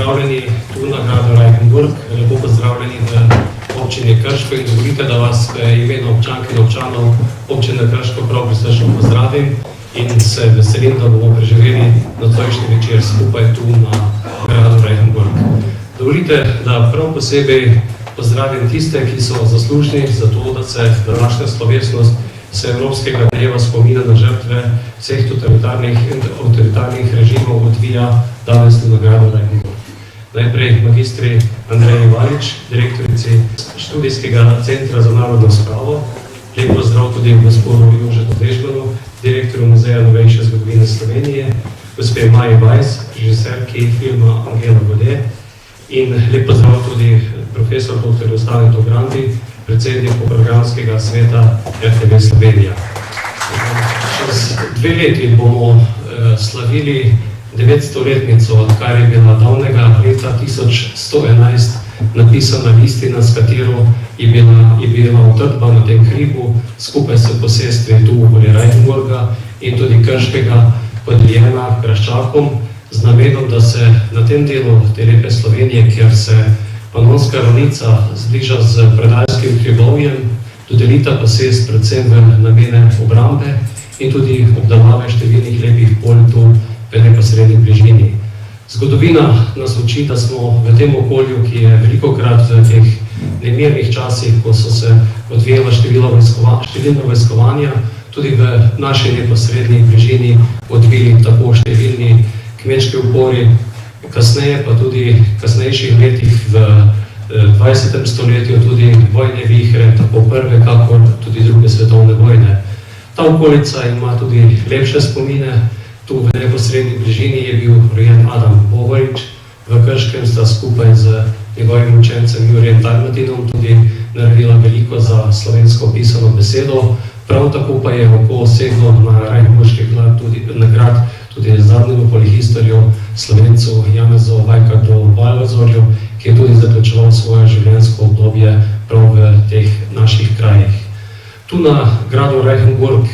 pozdravljeni tu na gradu Reichenburg, lepo pozdravljeni v občini Krško in dovolite, da vas v imenu občank in občanov občine Krško prav prisrčno pozdravim in se veselim, da bomo preživeli nocojšnji večer skupaj tu na gradu Reichenburg. Dovolite, da prav posebej pozdravim tiste, ki so zaslužni za to, da se današnja slovesnost Evropskega dneva spomina na žrtve vseh totalitarnih režimov odvija danes na gradu Reichenburg. Najprej magistri Andreji Valič, direktorici Študijskega centra za narodno spravo, lep pozdrav tudi gospodu Jožetu Dežmanu, direktorju Muzeja novejše zgodovine Slovenije, gospe Maji Bajs, režiserki filma Angela Gode in lep pozdrav tudi profesor dr. Stanetu Grandi, predsedniku programskega sveta RTV Slovenija. Čez 2 leti bomo slavili 900-letnico, odkar je bila davnega leta 1111 napisana listina, s katero je bila utrdba na tem hribu skupaj s posestvi tu okoli Reichenburga in tudi Krškega podeljena Kraščakom z namenom, da se na tem delu te lepe Slovenije, kjer se Panonska ravnica zbliža z Predalskim hribovjem, dodelita posest predvsem v namene obrambe in tudi obdelave številnih lepih polj tu v neposredni bližini. Zgodovina nas uči, da smo v tem okolju, ki je velikokrat v teh nemirnih časih, ko so se odvijala številna vojskovanja, tudi v naši neposredni bližini odvili tako številni kmečki upori, kasneje pa tudi v kasnejših letih v 20. stoletju tudi vojne vihre, tako prve, kakor tudi druge svetovne vojne. Ta okolica ima tudi lepše spomine. Tu v neposredni bližini je bil rojen Adam Bovarič, v Krškem sta skupaj z njegovim učencem Jurijem Dalmatinom tudi naredila veliko za slovensko pisano besedo. Prav tako pa je oko seglo na Reichenburški nagrad tudi zadnjemu polihistorju Slovencu Janezu Vajkardu Valvazorju, ki je tudi zaključeval svoje življenjsko obdobje prav v teh naših krajih. Tu na gradu Reichenburg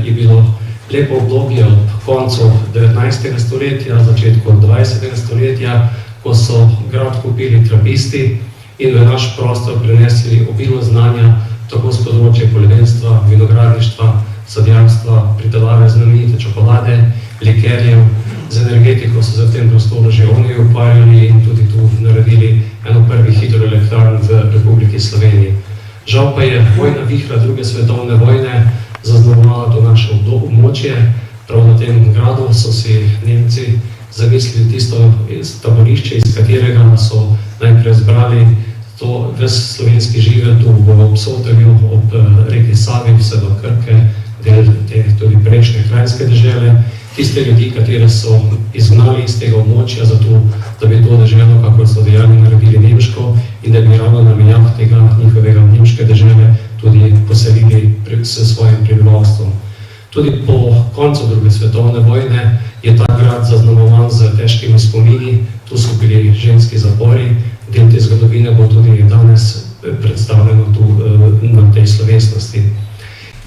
je bilo lepo obdobje ob koncu 19. stoletja, začetku 20. stoletja, ko so grad kupili trapisti in v naš prostor prenesli obilo znanja tako z področja poljedelstva, vinogradništva, sadjarstva, pridelave znamenite čokolade, likerjev. Z energetiko so se v tem prostoru že oni ukvarjali in tudi tu naredili eno prvih hidroelektrarn v Republiki Sloveniji. Žal pa je vojna vihra druge svetovne vojne zaznamovala to naše območje. Prav na tem gradu so si Nemci zamislili tisto taborišče, iz katerega so najprej zbrali to ves slovenski živelj tu v Obsotelju, ob reki Savi, vse do Krke, del te tudi prejšnje krajinske dežele. Tiste ljudi, katere so izgnali iz tega območja, zato da bi to deželo, kakor so dejali, naredili nemško in da bi ravno na mejah tega njihovega nemške dežele tudi poselili s svojim prebivalstvom. Tudi po koncu druge svetovne vojne je ta grad zaznamovan z težkimi spomini. Tu so bili ženski zapori. Del te zgodovine bo tudi danes predstavljeno tu na tej slovesnosti.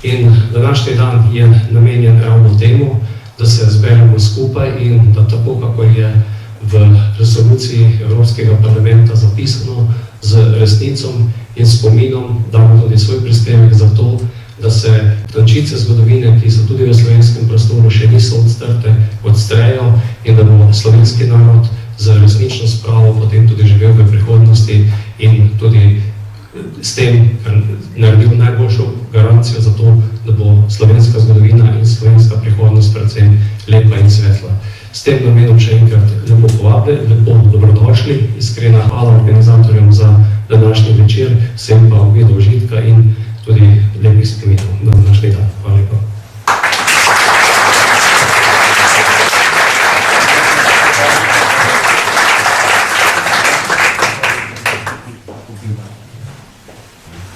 In današnji dan je namenjen ravno temu, da se zberemo skupaj in da tako, kako je v resoluciji Evropskega parlamenta zapisano, z resnicom in spominom damo tudi svoj prispevek za to, da se tančice zgodovine, ki so tudi v slovenskem prostoru še niso odstrte, odstrejo in da bo slovenski narod z resnično spravo potem tudi živel v prihodnosti in tudi s tem naredil najboljšo garancijo za to, da bo slovenska zgodovina in slovenska prihodnost predvsem lepa in svetla. S tem namenom še enkrat lepo povabljeni, lepo dobrodošli, iskrena hvala organizatorjem za današnji večer, vsem pa obilo užitka in tudi lepih spominov na današnji dan. Hvala lepa.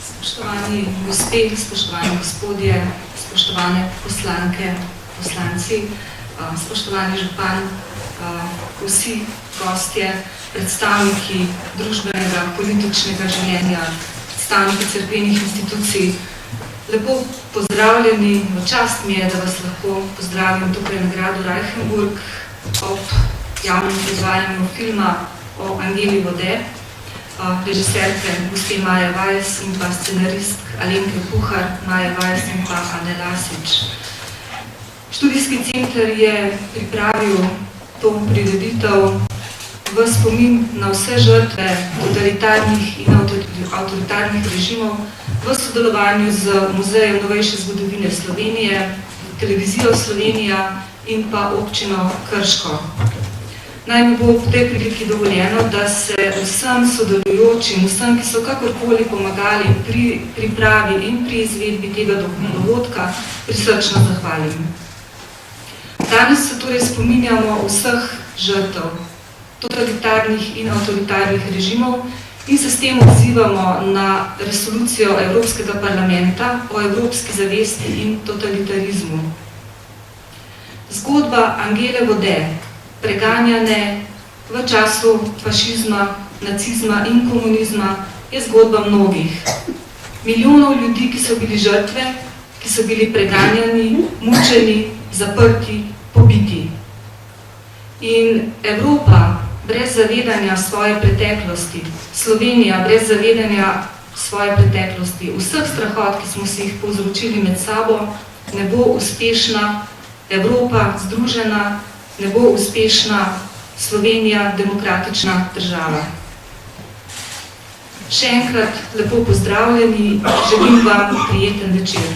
Spoštovani gospe, spoštovani gospodje, spoštovane poslanke, poslanci, spoštovani župan, vsi gostje, predstavniki družbenega, političnega življenja, predstavniki cerkvenih institucij. Lepo pozdravljeni, v čast mi je, da vas lahko pozdravim tukaj na gradu Reichenburg ob javnem izvajanju filma o Angeli Vode, režiserke gospe Maja Vajs in pa scenarist Alenke Puhar, Maja Vajs in pa Ane Lasič. Študijski center je pripravil to prireditev v spomin na vse žrtve totalitarnih in avtoritarnih režimov v sodelovanju z Muzejem novejše zgodovine Slovenije, Televizijo Slovenija in pa občino Krško. Naj mi bo v tej priliki dovoljeno, da se vsem sodelujočim, vsem, ki so kakorkoli pomagali pri pripravi in pri izvedbi tega dogodka, prisrčno zahvalim. Danes se torej spominjamo vseh žrtev totalitarnih in avtoritarnih režimov in se s tem odzivamo na resolucijo Evropskega parlamenta o evropski zavesti in totalitarizmu. Zgodba Angele Vode, preganjane v času fašizma, nacizma in komunizma, je zgodba mnogih. Milijonov ljudi, ki so bili žrtve, ki so bili preganjani, mučeni, zaprti, pobiti. In Evropa brez zavedanja svoje preteklosti, Slovenija brez zavedanja svoje preteklosti, vseh strahot, ki smo si jih povzročili med sabo, ne bo uspešna Evropa združena, ne bo uspešna Slovenija demokratična država. Še enkrat lepo pozdravljeni, želim vam prijeten večer.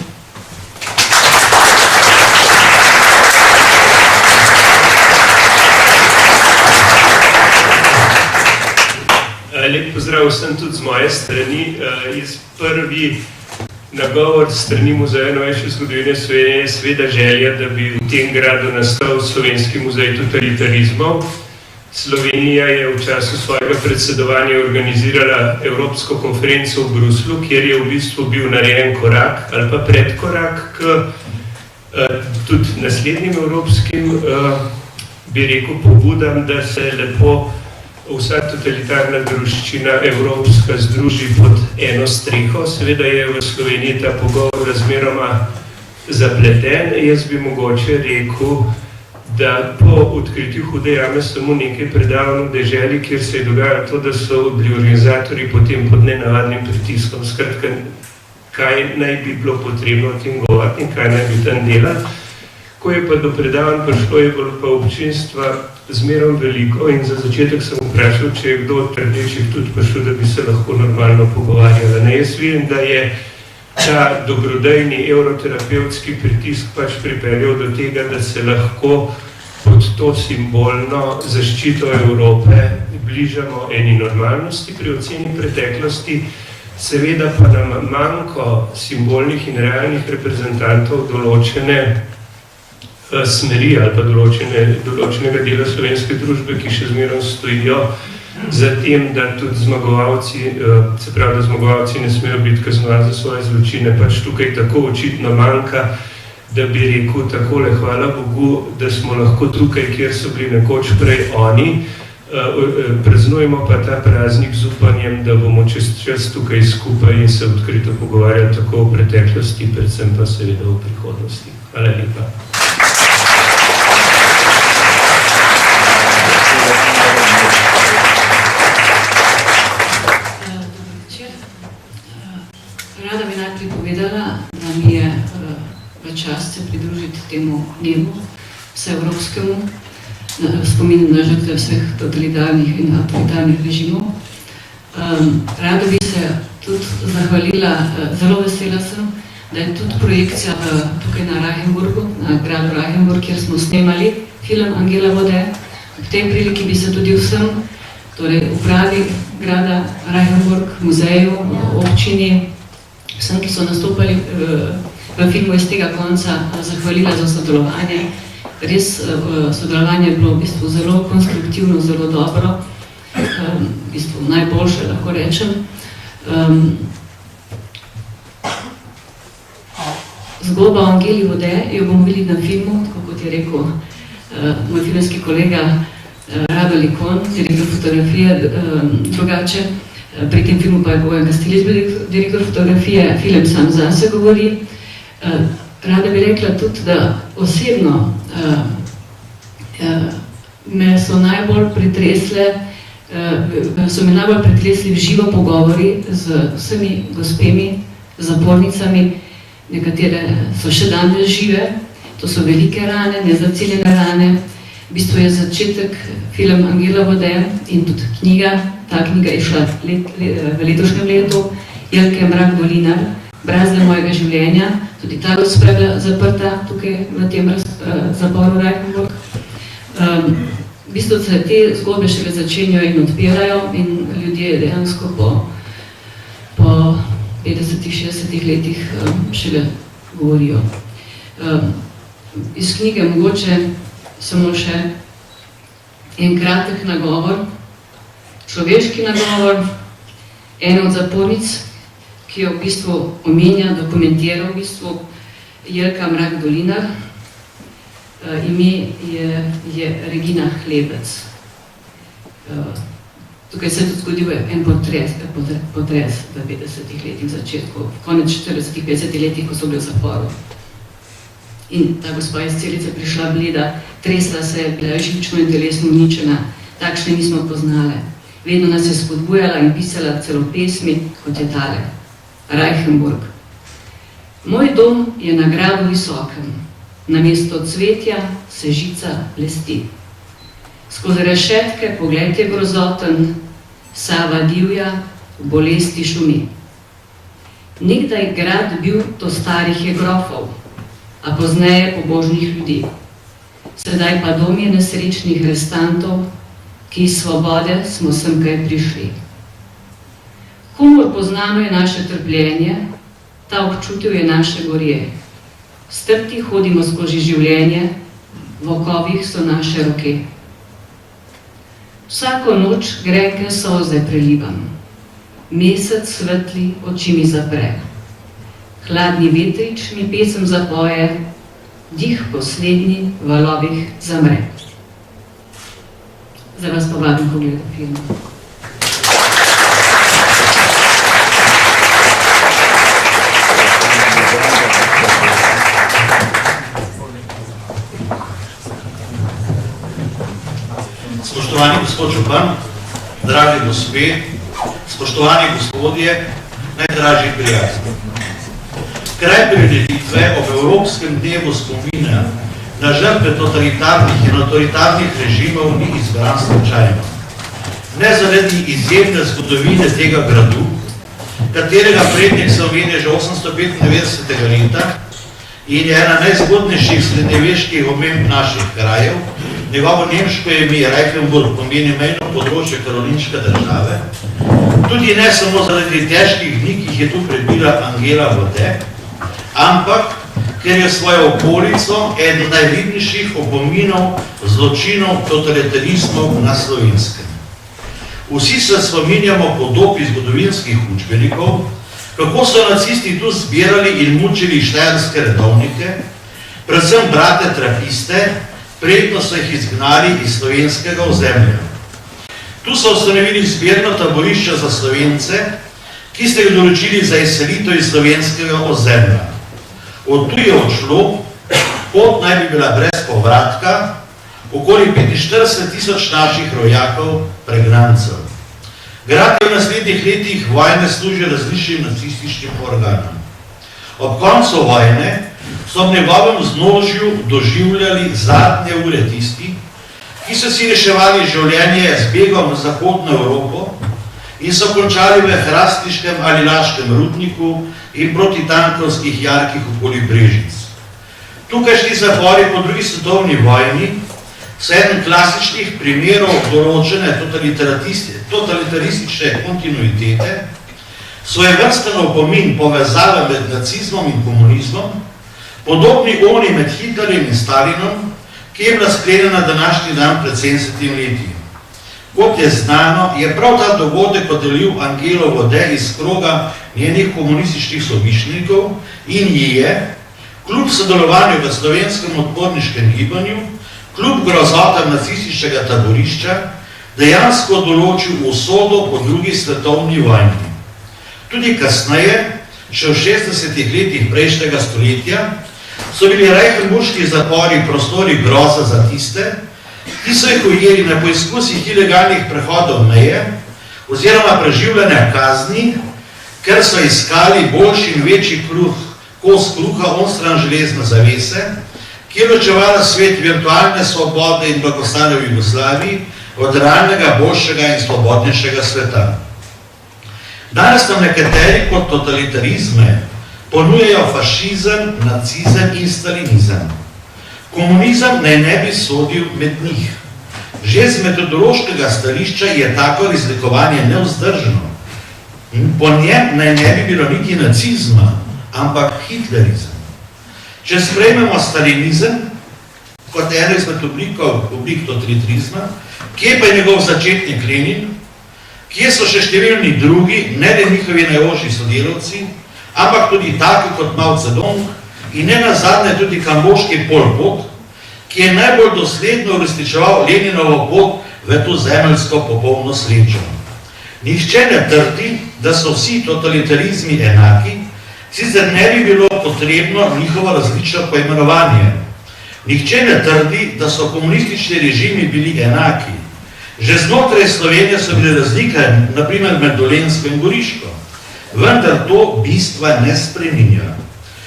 Lep pozdrav vsem tudi z moje strani. Prvi nagovor strani Muzeja novejše zgodovine Slovenije je seveda želja, da bi v tem gradu nastal Slovenski muzej totalitarizmov. Slovenija je v času svojega predsedovanja organizirala Evropsko konferenco v Bruslu, kjer je v bistvu bil narejen korak ali pa predkorak k tudi naslednjim evropskim, bi rekel, pobudam, da se lepo vsa totalitarna druščina evropska združi pod eno streho. Seveda je v Sloveniji ta pogovor razmeroma zapleten. Jaz bi mogoče rekel, da po odkritju Hude jame samo nekaj predavanj v deželi, kjer se je dogajalo to, da so bili organizatorji potem pod nenavadnim pritiskom. Skratka, kaj naj bi bilo potrebno o tem govoriti in kaj naj bi tam delati. Ko je pa do predavanj prišlo, je bilo pa občinstva zmerom veliko in za začetek sem vprašal, če je kdo od rdečih tudi prišel, da bi se lahko normalno pogovarjala. Ne, jaz vidim, da je ta dobrodejni evroterapevtski pritisk pač pripeljal do tega, da se lahko pod to simbolno zaščito Evrope bližamo eni normalnosti pri oceni preteklosti, seveda pa nam manjko simbolnih in realnih reprezentantov določene smeri ali pa določenega dela slovenske družbe, ki še zmerom stojijo za tem, da tudi zmagovalci, se pravi, da zmagovalci ne smejo biti kaznovani za svoje zločine. Pač tukaj tako očitno manjka, da bi rekel takole, hvala Bogu, da smo lahko tukaj, kjer so bili nekoč prej oni. Praznujemo pa ta praznik z upanjem, da bomo čez čas tukaj skupaj in se odkrito pogovarjali tako v preteklosti, predvsem pa seveda v prihodnosti. Hvala lepa. Rada bi najprej povedala, da mi je v čast se pridružiti temu dnevu vseevropskemu, spomin na žrtve vseh totalitarnih in avtoritarnih režimov. Rada bi se tudi zahvalila, zelo vesela sem, da je tudi projekcija tukaj na Reichenburgu, na gradu Reichenburg, kjer smo snemali film Angela Vode. V tej priliki bi se tudi vsem, torej upravi grada Reichenburg, muzeju, občini, vsem, ki so nastopali v filmu iz tega konca, zahvalila za sodelovanje. Res sodelovanje je bilo v bistvu zelo konstruktivno, zelo dobro, v bistvu najboljše, lahko rečem. Zgodba o Angeli Vode jo bomo videli na filmu, tako kot je rekel moj filmski kolega Rado Likon, direktor fotografije, drugače. Pri tem filmu pa je Bojan Kastilic, direktor fotografije, film sam zase govori. Rada bi rekla tudi, da osebno me so najbolj pretresle so me najbolj pretresli v živo pogovori z vsemi gospemi, zapornicami, nekatere so še danes žive, to so velike rane, nezaceljene rane. V bistvu je začetek film Angela Vode in tudi knjiga, ta knjiga je šla v letošnjem letu, Jelke Mrak Dolinar, Brazde mojega življenja, tudi ta gospa je bila zaprta tukaj v tem zaporu Reichenburg. V bistvu se te zgodbe šele začenjajo in odpirajo in ljudje dejansko po 50-60 letih šele govorijo. Iz knjige mogoče samo še en kratek nagovor, človeški nagovor, ena od zapornic, ki jo v bistvu omenja, dokumentira v bistvu Jelka Mrak Dolinar. Ime je Regina Hlebec. Tukaj se je tudi zgodil en potres v 50 letih začetku, v konec 40-50 letih, ko so bili v zaporu. In ta gospa iz celice prišla bleda, tresla se je, bila živčno in telesno uničena, takšne nismo poznale. Vedno nas je spodbujala in pisala celo pesmi, kot je tale. Reichenburg. Moj dom je na gradu visokem, namesto cvetja se žica blesti. Skozi rešetke pogled je grozoten, Sava divja, v bolesti šumi. Nekdaj grad bil to starih je grofov, a pozneje pobožnih ljudi. Sedaj pa dom je nesrečnih restantov, ki iz svobode smo semkaj prišli. Humor poznano je naše trpljenje, ta občutil je naše gorje. Strti hodimo skozi življenje, v okovih so naše roke. Vsako noč grenke solze prelivam, mesec svetli oči mi zapre. Hladni vetrič mi pesem zapoje, dih poslednji v valovih zamre. Zdaj vas pa vabim pogledati film. Spoštovani gospod župan, dragi gospe, spoštovani gospodje, najdražji prijatelji. Kraj prireditve ob Evropskem dnevu spomina na žrtve totalitarnih in avtoritarnih režimov ni izbran slučajno. Ne zaradi izjemne zgodovine tega gradu, katerega prednik se omenja že 895. leta in je ena najzgodnejših srednjeveških omemb naših krajev. Njegovo nemško ime Reichenburg pomeni mejno področje karolinške države, tudi ne samo zaradi težkih dni, ki jih je tu prebila Angela Vode, ampak ker je svojo okolico eden najvidnejših opominov zločinov totalitarizmov na Slovenskem. Vsi se spominjamo podob iz zgodovinskih učbenikov, kako so nacisti tu zbirali in mučili štajerske redovnike, predvsem brate trapiste, predno so jih izgnali iz slovenskega ozemlja. Tu so ustanovili zbirno taborišče za Slovence, ki ste jih določili za izselitev iz slovenskega ozemlja. Od tu je odšlo, pot naj bi bila brez povratka, okoli 45.000 naših rojakov pregnancev. Grad je v naslednjih letih vojne služil različnim nacističnim organom. Ob koncu vojne so v njegovem vznožju doživljali zadnje ure tisti, ki so si reševali življenje z begom v Zahodno Evropo in so končali v hrastniškem ali laškem rudniku in protitankovskih jarkih okoli Brežic. Tukajšnji zapori po drugi svetovni vojni so eden klasičnih primerov določene totalitaristične kontinuitete, svojevrsten opomin povezave med nacizmom in komunizmom, podobni oni med Hitlerjem in Stalinom, ki je bila sklenjena današnji dan pred 70 leti. Kot je znano, je prav ta dogodek oddelil Angelo Vode iz kroga njenih komunističnih somišljenikov in ji je, kljub sodelovanju v slovenskem odporniškem gibanju, kljub grozotam nacističnega taborišča, dejansko določil usodo po drugi svetovni vojni. Tudi kasneje, še v 60. letih prejšnjega stoletja, so bili reichenburški zapori prostori groza za tiste, ki so jih ujeli na poizkusih ilegalnih prehodov meje oziroma preživljanja kazni, ker so iskali boljši in večji kos kruha onstran železne zavese, ki je ločevala svet virtualne svobode in blagostanja v Jugoslaviji od realnega, boljšega in svobodnejšega sveta. Danes nam nekateri kot totalitarizme ponujajo fašizem, nacizem in stalinizem. Komunizem naj ne bi sodil med njih. Že z metodološkega stališča je tako razlikovanje nevzdržno. Po njem naj ne bi bilo niti nacizma, ampak hitlerizem. Če sprejmemo stalinizem kot eno izmed oblik totalitarizma, kje pa je njegov začetnik Lenin, kje so še številni drugi, ne le njihovi najožji sodelavci, ampak tudi taki kot Mao Zedong in ne nazadnje tudi kamboški Pol Pot, ki je najbolj dosledno uresničeval Leninovo pot v to zemeljsko popolno srečo. Nihče ne trdi, da so vsi totalitarizmi enaki, sicer ne bi bilo potrebno njihovo različno poimenovanje. Nihče ne trdi, da so komunistični režimi bili enaki. Že znotraj Slovenije so bile razlike, naprimer med Dolenjsko in Goriško. Vendar to bistva ne spreminja.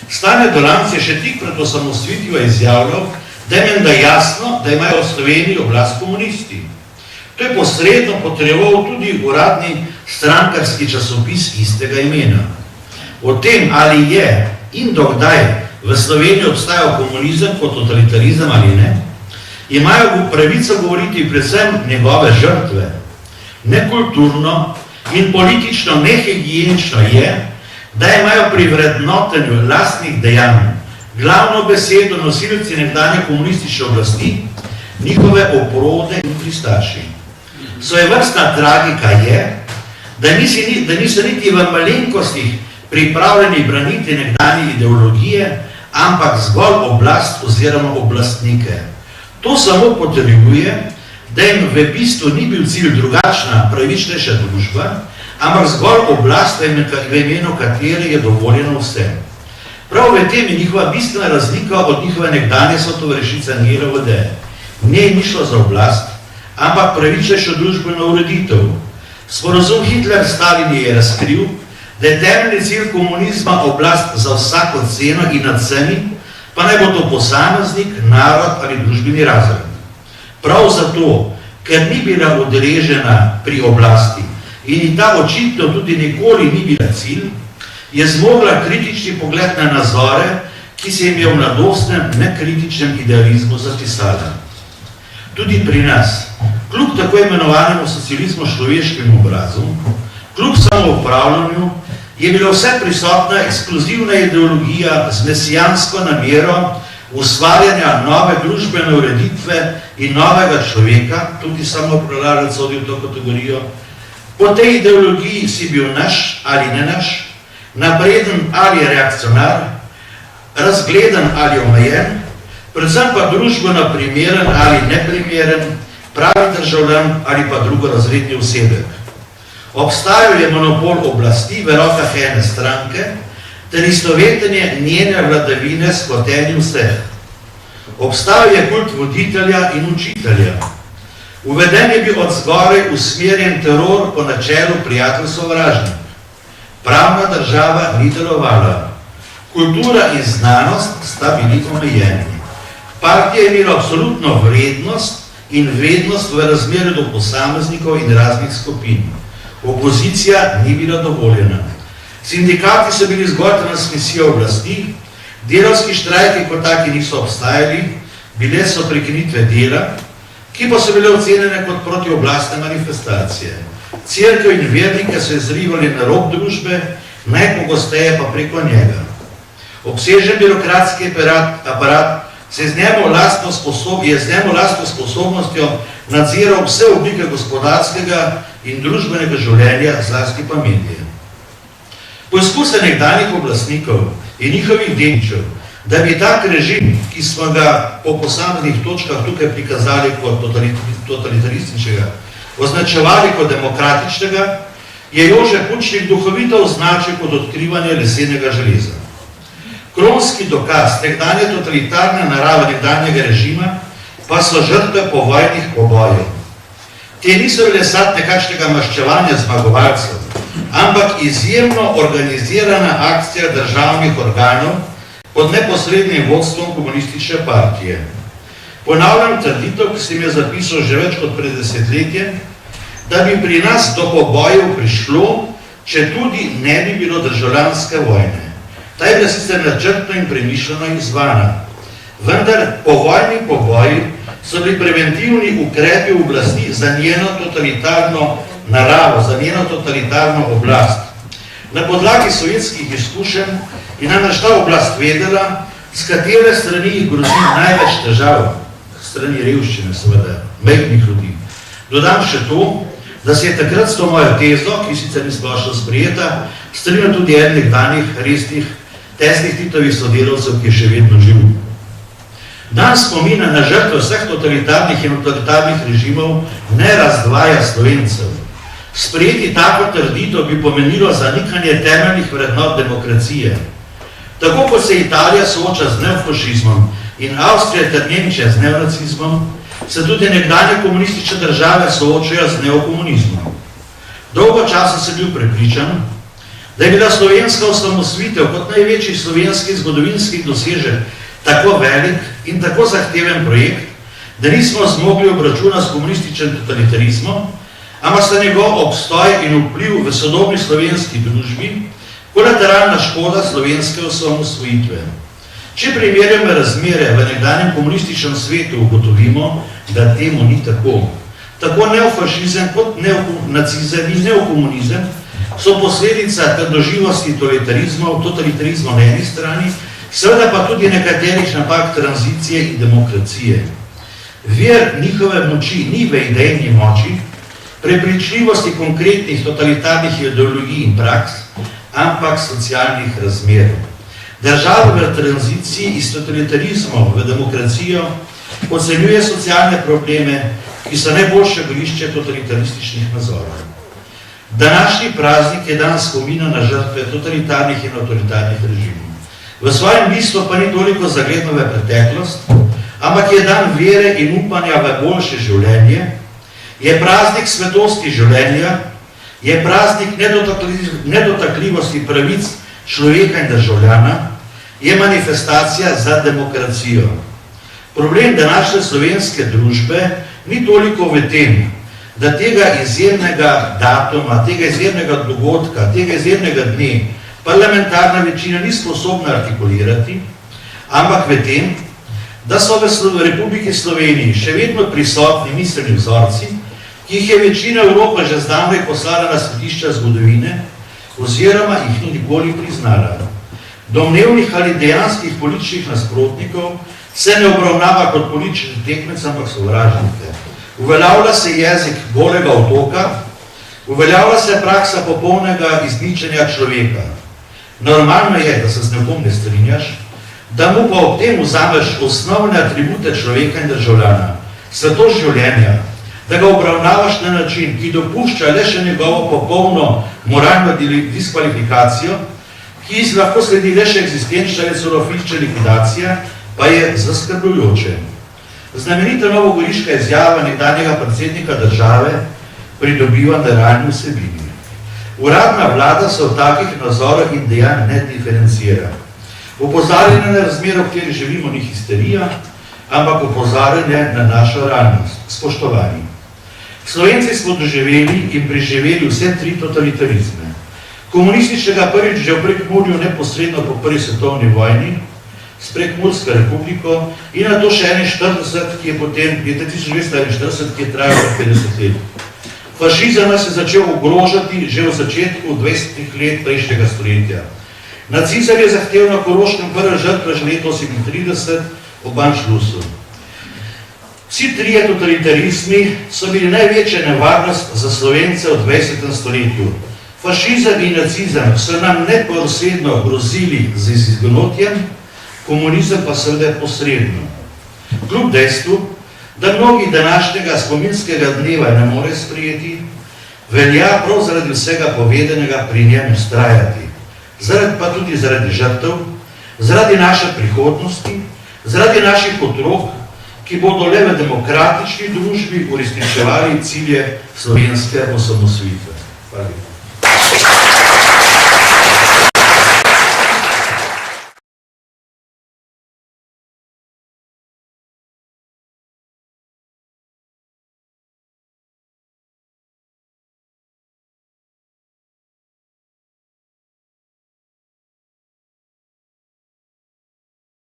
Stane Dolanc je še tik pred osamosvojitvijo izjavljal, da je menda jasno, da imajo v Sloveniji oblast komunisti. To je posredno potreboval tudi uradni strankarski časopis istega imena. O tem, ali je in dokdaj v Sloveniji obstajal komunizem kot totalitarizem ali ne, imajo pravico govoriti predvsem njegove žrtve. Nekulturno in politično nehigienično je, da imajo pri vrednotenju lastnih dejanj glavno besedo nosilci nekdanje komunistične oblasti, njihove oporode in pristaši. Svojevrstna tragika je, da niso niti v malenkostih pripravljeni braniti nekdanje ideologije, ampak zgolj oblast oziroma oblastnike. To samo potrjuje, da jim v bistvu ni bil cilj drugačna, pravičnejša družba, ampak zgolj oblast, v imenu katere je dovoljeno vse. Prav v tem je njihova bistvena razlika od njihove nekdanje sotovarišice Angele Vode. Njej ni šlo za oblast, ampak pravičnejšo družbeno ureditev. Sporazum Hitler-Stalin je razkril, da je temeljni cilj komunizma oblast za vsako ceno in nad vsemi, pa naj bo to posameznik, narod ali družbeni razred. Prav zato, ker ni bila udeležena pri oblasti in ta očitno tudi nikoli ni bila cilj, je zmogla kritični pogled na nazore, ki se jim je v mladostnem, nekritičnem idealizmu zapisala. Tudi pri nas, kljub tako imenovanemu socializmu človeškim obrazu, kljub samoupravljanju, je bila vse prisotna ekskluzivna ideologija z mesijansko namero ustvarjanja nove družbene ureditve in novega človeka, tudi samoprevladalec sodi v to kategorijo. Po tej ideologiji si bil naš ali ne naš, napreden ali reakcionar, razgledan ali omejen, predvsem pa družbeno primeren ali neprimeren, pravi državljan ali pa drugorazredni osebek. Obstajal je monopol oblasti v rokah ene stranke ter istovetenje njene vladavine s hotenjem vseh. Obstajal je kult voditelja in učitelja. Uveden je bil od zgoraj usmerjen teror po načelu prijatelj-sovražnik. Pravna država ni delovala. Kultura in znanost sta bili omejeni. Partija je imela absolutno vrednost in vednost v razmerju do posameznikov in raznih skupin. Opozicija ni bila dovoljena. Sindikati so bili zgolj transmisija oblasti, delavski štrajki kot taki niso obstajali, bile so prekinitve dela, ki pa so bile ocenjene kot protioblastne manifestacije. Cerkev in vernike so izrivali na rob družbe, najpogosteje pa preko njega. Obsežen birokratski aparat je z njemu lastno sposobnostjo nadziral vse oblike gospodarskega in družbenega življenja, zlasti pa medije. Poizkuse nekdanjih oblastnikov in njihovih dedičev, da bi tak režim, ki smo ga po posameznih točkah tukaj prikazali kot totalitarističnega, označevali kot demokratičnega, je Jože Pučnik duhovito označil kot odkrivanje lesenega železa. Kronski dokaz nekdanje totalitarne narave nekdanjega režima pa so žrtve povojnih pobojev. Te niso bile sad nekakšnega maščevanja zmagovalcev, ampak izjemno organizirana akcija državnih organov pod neposrednim vodstvom komunistične partije. Ponavljam trditev, ki sem je zapisal že več kot pred desetletjem, da bi pri nas do pobojev prišlo, če tudi ne bi bilo državljanske vojne. Ta je bila sicer načrtno in premišljeno izvana. Vendar povojni poboji so bili preventivni ukrepi oblasti za njeno totalitarno naravo, za njeno totalitarno oblast. Na podlagi sovjetskih izkušenj je namreč ta oblast vedela, s katere strani jih grozi največ težav, strani revščine, seveda, majhnih ljudi. Dodam še to, da se je takrat s to mojo tezo, ki sicer ni splošno sprejeta, strinjal tudi eden nekdanjih resnih, tesnih Titovih sodelavcev, ki je še vedno živ. Dan spomina na žrtve vseh totalitarnih in totalitarnih režimov ne razdvaja Slovencev. Sprejeti tako trditev bi pomenilo zanikanje temeljnih vrednot demokracije. Tako kot se Italija sooča z neofašizmom in Avstrija ter Nemčija z neonacizmom, se tudi nekdanje komunistične države soočajo z neokomunizmom. Dolgo časa sem bil prepričan, da je bila slovenska osamosvojitev kot največji slovenski zgodovinski dosežek tako velik in tako zahteven projekt, da nismo zmogli obračuna s komunističnim totalitarizmom, ampak sta njegov obstoj in vpliv v sodobni slovenski družbi kolateralna škoda slovenske osamosvojitve. Če primerjamo razmere v nekdanjem komunističnem svetu, ugotovimo, da temu ni tako. Tako neofašizem kot neonacizem in neokomunizem so posledica trdoživosti totalitarizma na eni strani, seveda pa tudi nekaterih napak tranzicije in demokracije. Vir njihove moči ni v idejni moči, prepričljivosti konkretnih totalitarnih ideologij in praks, ampak socialnih razmer. Država v tranziciji iz totalitarizmov v demokracijo ocenjuje socialne probleme, ki so najboljše gorišče totalitarističnih nazorov. Današnji praznik je dan spomina na žrtve totalitarnih in avtoritarnih režimov. V svojem bistvu pa ni toliko zagledno v preteklost, ampak je dan vere in upanja v boljše življenje, je praznik svetosti življenja, je praznik nedotakljivosti pravic človeka in državljana, je manifestacija za demokracijo. Problem današnje slovenske družbe ni toliko v tem, da tega izjemnega datuma, tega izjemnega dogodka, tega izjemnega dne parlamentarna večina ni sposobna artikulirati, ampak v tem, da so v Republiki Sloveniji še vedno prisotni miselni vzorci, ki jih je večina Evrope že zdavnaj poslala na središča zgodovine, oziroma jih ni nikoli priznala. Domnevnih ali dejanskih političnih nasprotnikov se ne obravnava kot politični tekmec, ampak sovražnike. Uveljavlja se jezik golega otoka, uveljavlja se praksa popolnega izničenja človeka. Normalno je, da se z nekom ne strinjaš, da mu pa ob tem vzameš osnovne atribute človeka in državljana, svetost življenja, da ga obravnavaš na način, ki dopušča le še njegovo popolno moralno diskvalifikacijo, ki lahko sledi le še eksistenčna ali celo fizična likvidacija, pa je zaskrbljujoče. Znamenita novogoriška izjava nekdanjega predsednika države pridobiva na realni vsebini. Uradna vlada se v takih nazorih in dejanj ne diferencira. Opozarjanje na razmero, v kateri živimo, ni histerija, ampak opozarjanje na našo realnost. Spoštovani. Slovenci smo doživeli in preživeli vse tri totalitarizme. Komunističnega prvič že v Prekmurju neposredno po prvi svetovni vojni, s Prekmursko republiko in na to še 41, ki je potem, 1941, ki je trajal 50 let. Fašizem nas je začel ogrožati že v začetku 20 let prejšnjega stoletja. Nacizem je zahteval na Koroškem prve žrtve že leto 1938 v Anschlussu. Vsi trije totalitarizmi so bili največja nevarnost za Slovence v 20. stoletju. Fašizem in nacizem so nam neposredno grozili z izgonotjem, komunizem pa seveda posredno. Kljub dejstvu, da mnogi današnjega spominskega dneva ne more sprejeti, velja prav zaradi vsega povedanega pri njem vztrajati. Pa tudi zaradi žrtev, zaradi naše prihodnosti, zaradi naših otrok, ki bodo le v demokratični družbi uresničevali cilje slovenske osamosvojitve. Hvala lepa.